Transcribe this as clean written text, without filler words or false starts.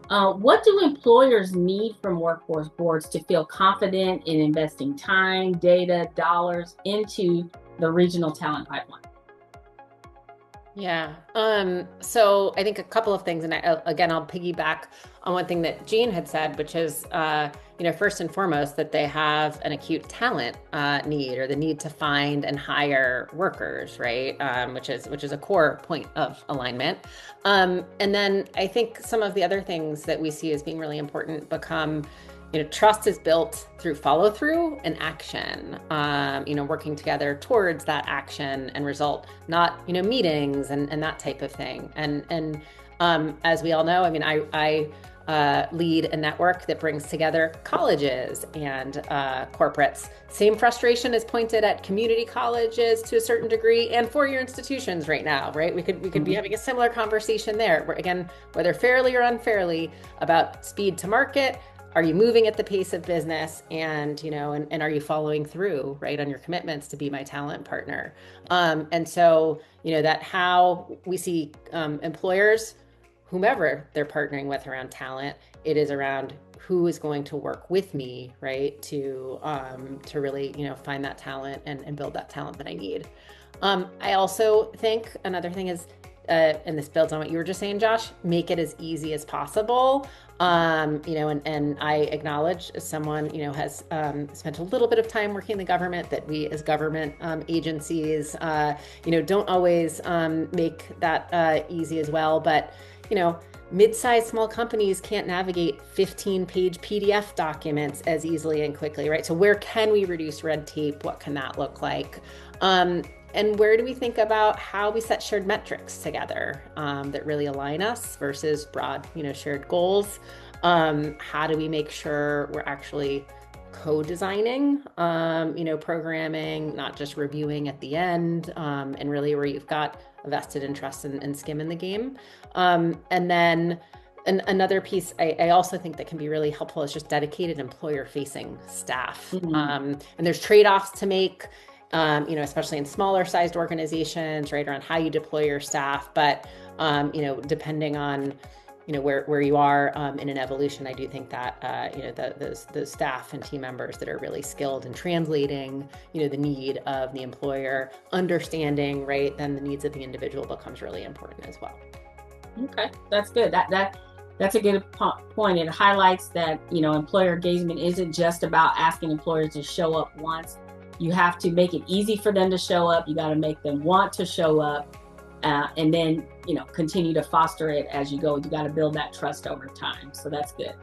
What do employers need from workforce boards to feel confident in investing time, data, dollars into the regional talent pipeline? Yeah. So I think a couple of things, and again, I'll piggyback on one thing that Jean had said, which is, first and foremost, that they have an acute talent need or the need to find and hire workers, right? Which is a core point of alignment. And then I think some of the other things that we see as being really important become trust is built through follow through and action, working together towards that action and result, not, meetings and that type of thing. And as we all know, I mean, I lead a network that brings together colleges and corporates. Same frustration is pointed at community colleges to a certain degree and four-year institutions right now, right? We could be having a similar conversation there, where again, whether fairly or unfairly, about speed to market. Are you moving at the pace of business, and are you following through, right, on your commitments to be my talent partner? And so, that how we see employers, whomever they're partnering with around talent, it is around who is going to work with me, right, to really, find that talent and build that talent that I need. I also think another thing is, and this builds on what you were just saying, Josh, make it as easy as possible. And I acknowledge, as someone, has spent a little bit of time working in the government, that we as government agencies, don't always make that easy as well. But, mid-sized small companies can't navigate 15-page PDF documents as easily and quickly, right? So where can we reduce red tape? What can that look like? And where do we think about how we set shared metrics together that really align us versus broad, shared goals? How do we make sure we're actually co-designing, programming, not just reviewing at the end, and really where you've got a vested interest and skim in the game. And then another piece I also think that can be really helpful is just dedicated employer-facing staff. Mhm. And there's trade-offs to make, especially in smaller sized organizations, right, around how you deploy your staff. But, depending on, where you are in an evolution, I do think that, those staff and team members that are really skilled in translating, the need of the employer, understanding, right, then the needs of the individual becomes really important as well. Okay, that's good. That's a good point. It highlights that, employer engagement isn't just about asking employers to show up once. You have to make it easy for them to show up. You got to make them want to show up, and then, continue to foster it as you go. You got to build that trust over time. So that's good.